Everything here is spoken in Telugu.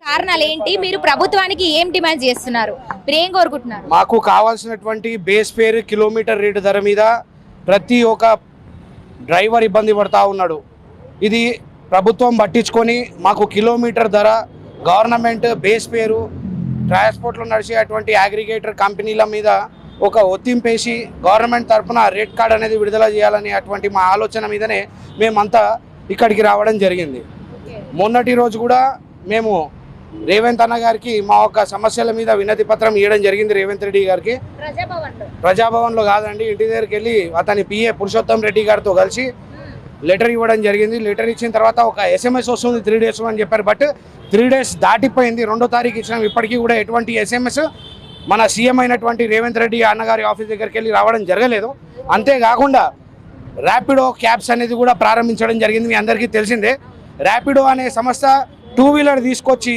కారణాలు ఏంటి? మీరు ప్రభుత్వానికి ఏం డిమాండ్ చేస్తున్నారు? మీరు ఏం కోరుకుంటున్నారు? మాకు కావాల్సినటువంటి బేస్ ఫేర్ కిలోమీటర్ రేటు ధర మీద ప్రతి ఒక్క డ్రైవర్ ఇబ్బంది పడతా ఉన్నాడు. ఇది ప్రభుత్వం పట్టించుకొని మాకు కిలోమీటర్ ధర, గవర్నమెంట్ బేస్ ఫేరు, ట్రాన్స్పోర్ట్లో నడిచేటువంటి అగ్రిగేటర్ కంపెనీల మీద ఒక ఒత్తింపేసి గవర్నమెంట్ తరఫున రేట్ కార్డ్ అనేది విడుదల చేయాలని అటువంటి మా ఆలోచన మీదనే మేమంతా ఇక్కడికి రావడం జరిగింది. మొన్నటి రోజు కూడా మేము రేవంత్ అన్న గారికి మా యొక్క సమస్యల మీద వినతి పత్రం ఇవ్వడం జరిగింది. రేవంత్ రెడ్డి గారికి ప్రజాభవన్లో కాదండి, ఇంటి దగ్గరికి వెళ్ళి అతని పిఏ పురుషోత్తం రెడ్డి గారితో కలిసి లెటర్ ఇవ్వడం జరిగింది. లెటర్ ఇచ్చిన తర్వాత ఒక SMS వస్తుంది 3 days అని చెప్పారు. బట్ 3 days దాటిపోయింది. 2వ తారీఖు ఇచ్చినాం. ఇప్పటికీ కూడా ఎటువంటి SMS మన సీఎం అయినటువంటి రేవంత్ రెడ్డి అన్నగారి ఆఫీస్ దగ్గరికి వెళ్ళి రావడం జరగలేదు. అంతేకాకుండా ర్యాపిడో క్యాబ్స్ అనేది కూడా ప్రారంభించడం జరిగింది. మీ అందరికీ తెలిసిందే. ర్యాపిడో అనే సంస్థ 2 వీలర్ తీసుకొచ్చి